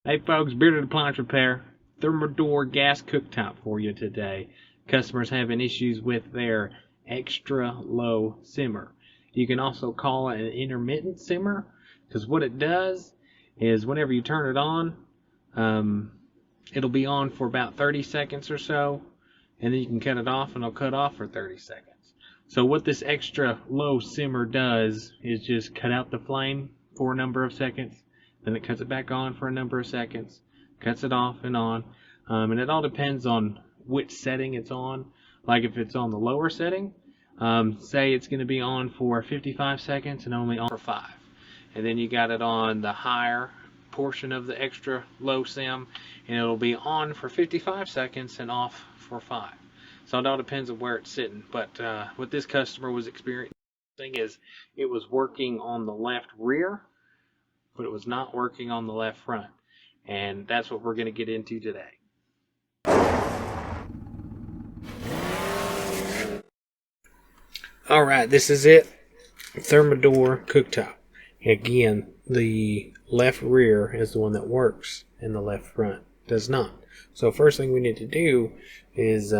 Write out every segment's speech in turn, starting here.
Hey folks, Bearded Appliance Repair, Thermador gas cooktop for you today. Customers having issues with their extra low simmer. You can also call it an intermittent simmer, because what it does is whenever you turn it on, it'll be on for about 30 seconds or so, and then you can cut it off and it'll cut off for 30 seconds. So what this extra low simmer does is just cut out the flame for a number of seconds, then it cuts it back on for a number of seconds, cuts it off and on, and it all depends on which setting it's on. Like if it's on the lower setting, say it's going to be on for 55 seconds and only on for 5. And then you got it on the higher portion of the extra low sim, and it'll be on for 55 seconds and off for 5. So it all depends on where it's sitting. But what this customer was experiencing is it was working on the left rear, but it was not working on the left front. And that's what we're going to get into today. Alright, this is it. Thermador cooktop. Again, the left rear is the one that works and the left front does not. So first thing we need to do is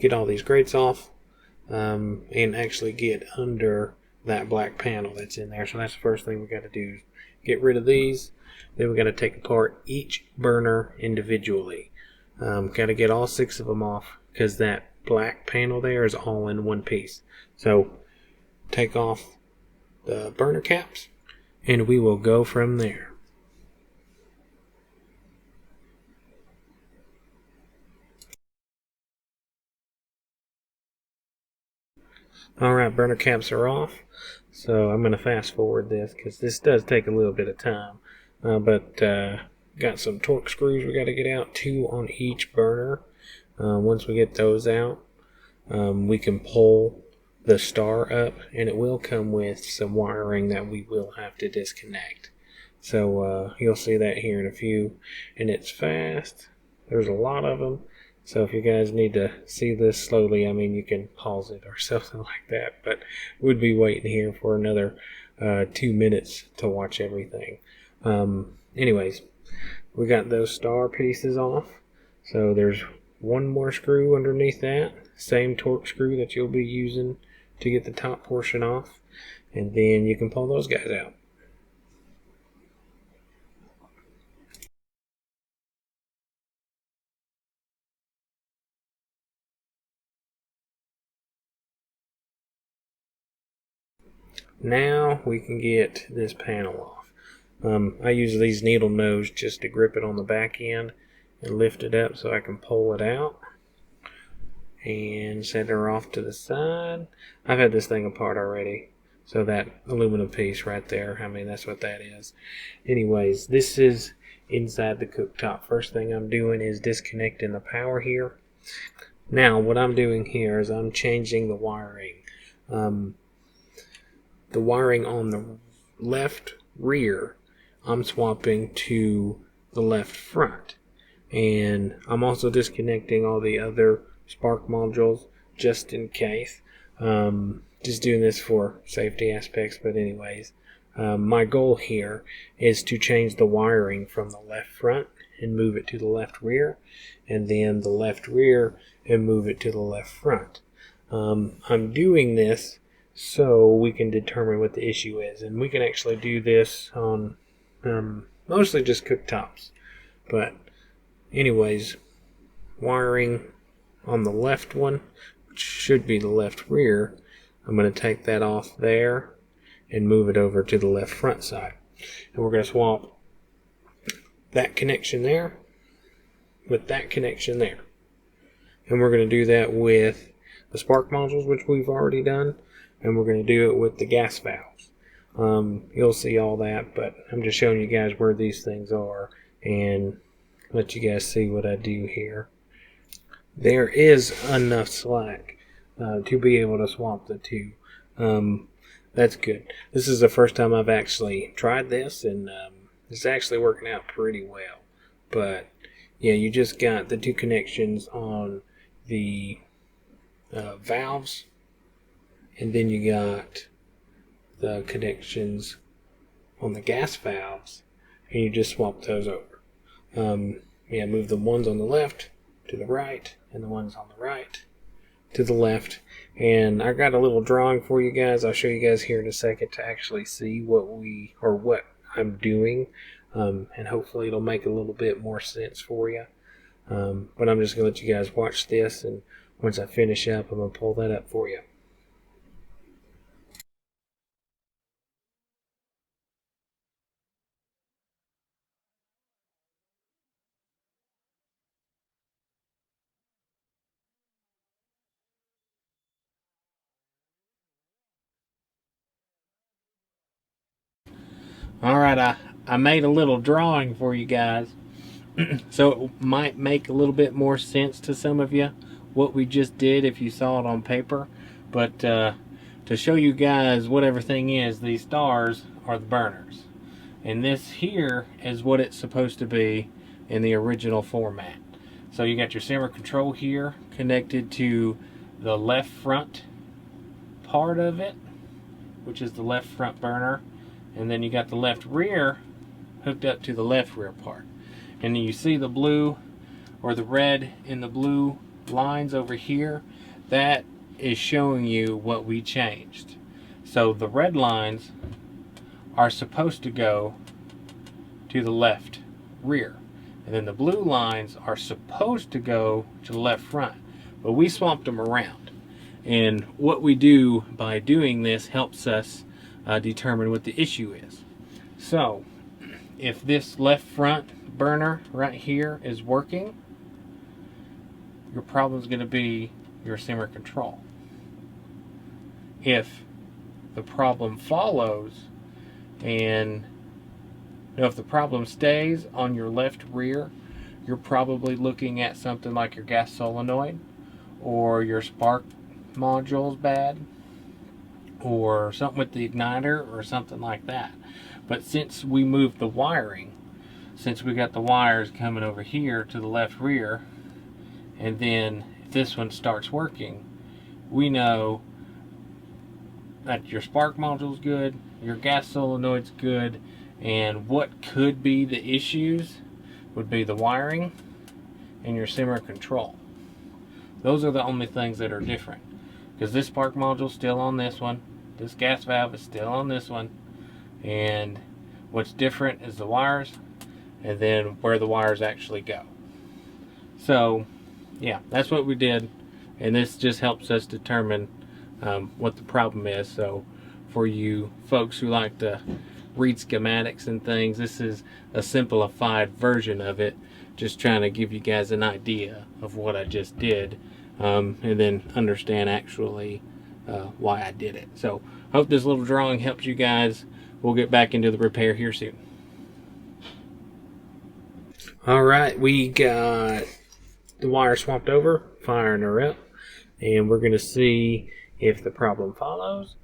get all these grates off and actually get under that black panel that's in there. So that's the first thing we got to do. Get rid of these. Then we got to take apart each burner individually. Got to get all 6 of them off because that black panel there is all in one piece. So take off the burner caps and we will go from there. Alright, burner caps are off. So I'm going to fast forward this because this does take a little bit of time. But got some torque screws we got to get out, 2 on each burner. Once we get those out, we can pull the star up, and it will come with some wiring that we will have to disconnect. So you'll see that here in a few, and it's fast. There's a lot of them. So if you guys need to see this slowly, I mean, you can pause it or something like that. But we'd be waiting here for another 2 minutes to watch everything. Anyways, we got those star pieces off. So there's one more screw underneath that. Same torque screw that you'll be using to get the top portion off. And then you can pull those guys out. Now we can get this panel off. I use these needle nose just to grip it on the back end and lift it up so I can pull it out and set her off to the side. I've had this thing apart already, so that aluminum piece right there, I mean, that's what that is. Anyways, this is inside the cooktop. First thing I'm doing is disconnecting the power here. Now what I'm doing here is I'm changing the wiring. The wiring on the left rear, I'm swapping to the left front. And I'm also disconnecting all the other spark modules just in case. Just doing this for safety aspects, but anyways. My goal here is to change the wiring from the left front and move it to the left rear, and then the left rear and move it to the left front. I'm doing this so we can determine what the issue is, and we can actually do this on mostly just cooktops. But anyways, wiring on the left one, which should be the left rear, I'm going to take that off there and move it over to the left front side. And we're going to swap that connection there with that connection there. And we're going to do that with the spark modules, which we've already done. And we're going to do it with the gas valves. You'll see all that, but I'm just showing you guys where these things are and let you guys see what I do here. There is enough slack to be able to swap the two. That's good. This is the first time I've actually tried this, and it's actually working out pretty well. But yeah, you just got the 2 connections on the valves, and then you got the connections on the gas valves, and you just swap those over. Yeah, move the ones on the left to the right and the ones on the right to the left. And I got a little drawing for you guys. I'll show you guys here in a second to actually see what I'm doing, and hopefully it'll make a little bit more sense for you. But I'm just gonna let you guys watch this, and once I finish up, I'm gonna pull that up for you. All right, I made a little drawing for you guys, so it might make a little bit more sense to some of you what we just did if you saw it on paper. But to show you guys what everything is, these stars are the burners, and this here is what it's supposed to be in the original format. So you got your simmer control here connected to the left front part of it, which is the left front burner, and then you got the left rear hooked up to the left rear part. And you see the blue or the red in the blue lines over here, that is showing you what we changed. So the red lines are supposed to go to the left rear, and then the blue lines are supposed to go to the left front, but we swapped them around. And what we do by doing this helps us determine what the issue is. So if this left front burner right here is working, your problem is going to be your simmer control. If the problem follows, and if the problem stays on your left rear, you're probably looking at something like your gas solenoid, or your spark module's bad, or something with the igniter, or something like that. But since we moved the wiring, since we got the wires coming over here to the left rear, and then if this one starts working, we know that your spark module's good, your gas solenoid's good, and what could be the issues would be the wiring and your simmer control. Those are the only things that are different, because this spark module's still on this one, this gas valve is still on this one, and what's different is the wires, and then where the wires actually go. So yeah, that's what we did, and this just helps us determine what the problem is. So for you folks who like to read schematics and things, this is a simplified version of it, just trying to give you guys an idea of what I just did, and then understand actually why I did it. So hope this little drawing helps you guys. We'll get back into the repair here soon. All right, we got the wire swapped over, firing her up, and we're going to see if the problem follows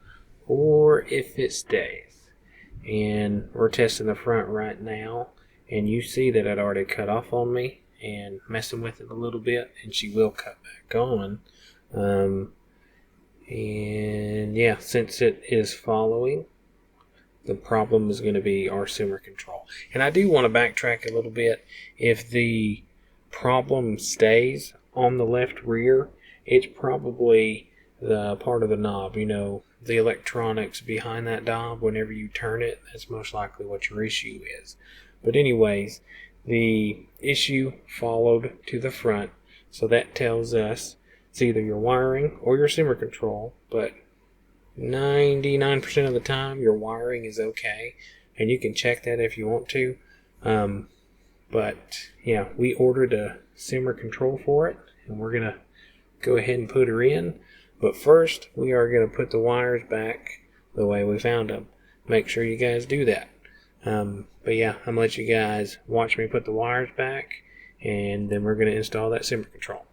or if it stays. And we're testing the front right now, and you see that it already cut off on me and messing with it a little bit, and she will cut back on. And yeah, since it is following, the problem is going to be our simmer control. And I do want to backtrack a little bit. If the problem stays on the left rear, it's probably the part of the knob, the electronics behind that knob. Whenever you turn it, that's most likely what your issue is. But anyways, the issue followed to the front, so that tells us it's either your wiring or your simmer control, but 99% of the time your wiring is okay, and you can check that if you want to. But yeah, we ordered a simmer control for it, and we're gonna go ahead and put her in. But first, we are gonna put the wires back the way we found them. Make sure you guys do that. But yeah, I'm gonna let you guys watch me put the wires back, and then we're gonna install that simmer control.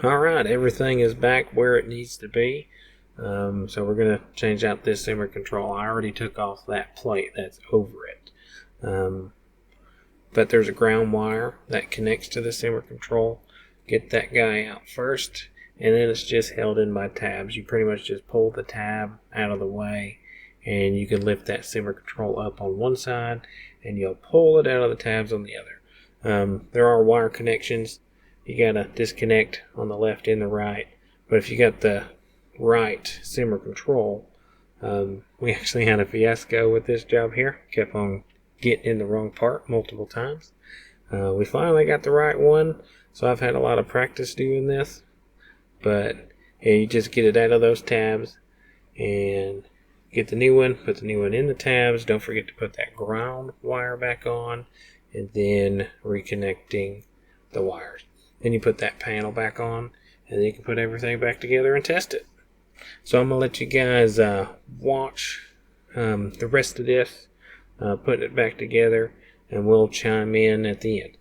Alright, everything is back where it needs to be. So we're going to change out this simmer control. I already took off that plate that's over it. But there's a ground wire that connects to the simmer control. Get that guy out first, and then it's just held in by tabs. You pretty much just pull the tab out of the way, and you can lift that simmer control up on one side, and you'll pull it out of the tabs on the other. There are wire connections. You gotta disconnect on the left and the right. But if you got the right simmer control, we actually had a fiasco with this job here. Kept on getting in the wrong part multiple times. We finally got the right one, so I've had a lot of practice doing this. But yeah, you just get it out of those tabs and get the new one, put the new one in the tabs. Don't forget to put that ground wire back on, and then reconnecting the wires. Then you put that panel back on, and then you can put everything back together and test it. So I'm going to let you guys watch the rest of this, putting it back together, and we'll chime in at the end.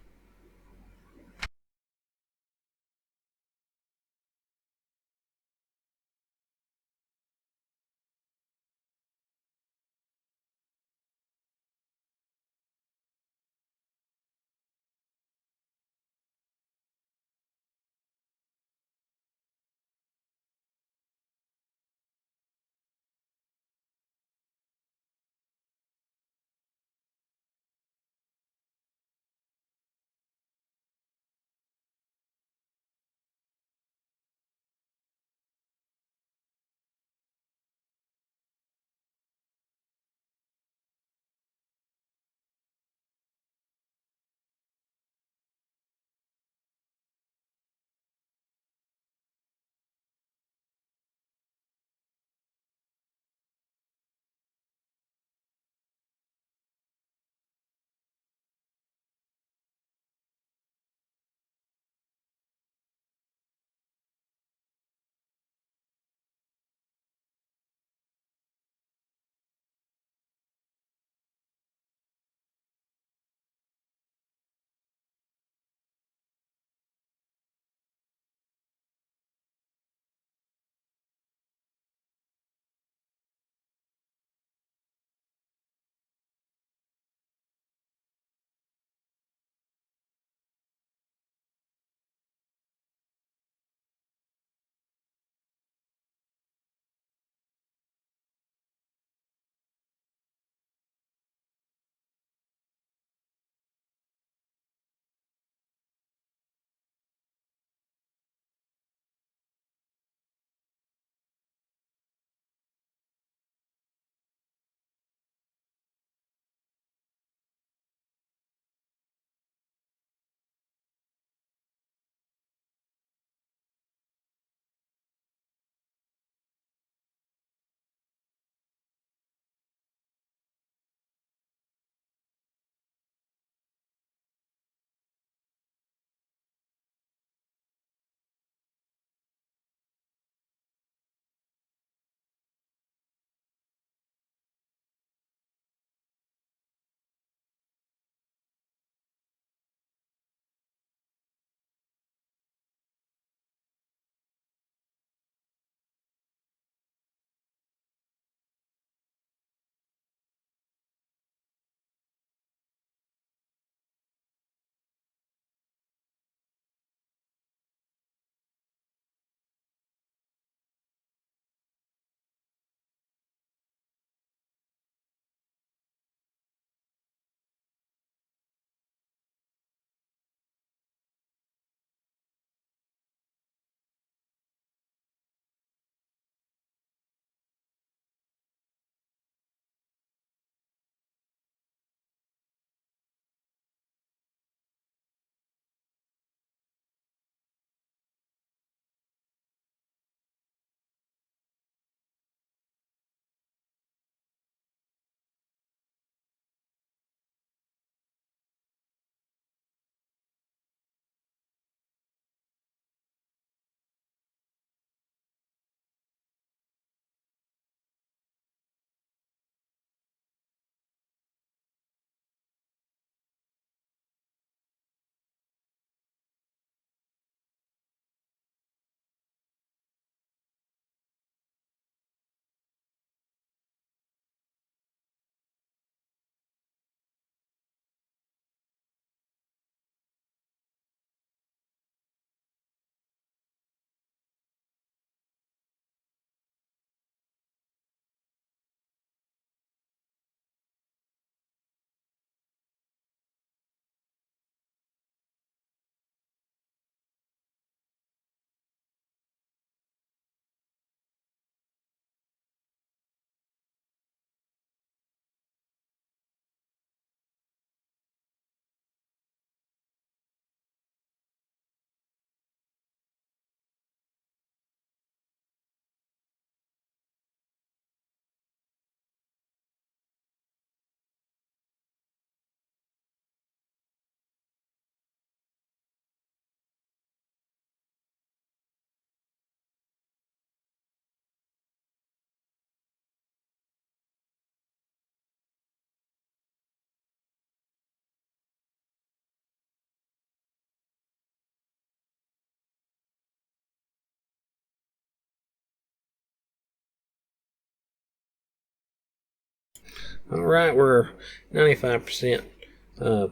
Alright, we're 95%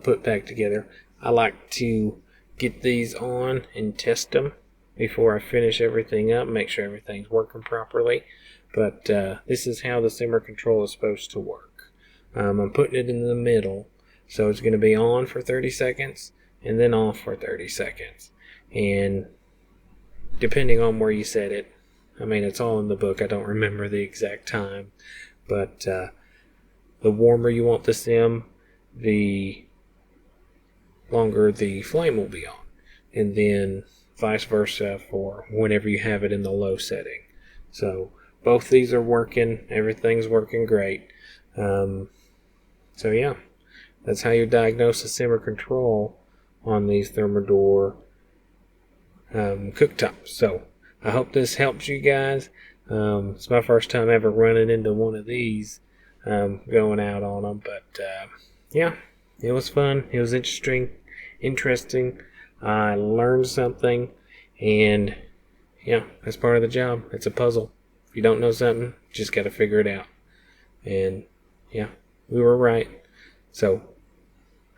put back together. I like to get these on and test them before I finish everything up, make sure everything's working properly. But this is how the simmer control is supposed to work. I'm putting it in the middle, so it's going to be on for 30 seconds and then off for 30 seconds. And depending on where you set it, I mean, it's all in the book. I don't remember the exact time, but the warmer you want the sim, the longer the flame will be on. And then vice versa for whenever you have it in the low setting. So both these are working. Everything's working great. So yeah, that's how you diagnose the simmer control on these Thermador cooktops. So I hope this helps you guys. It's my first time ever running into one of these, going out on them, but yeah, it was fun. It was interesting. I learned something, and yeah, that's part of the job. It's a puzzle. If you don't know something, you just got to figure it out. And yeah, we were right. So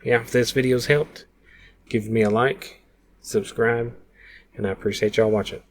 yeah, if this video's helped, give me a like, subscribe, and I appreciate y'all watching.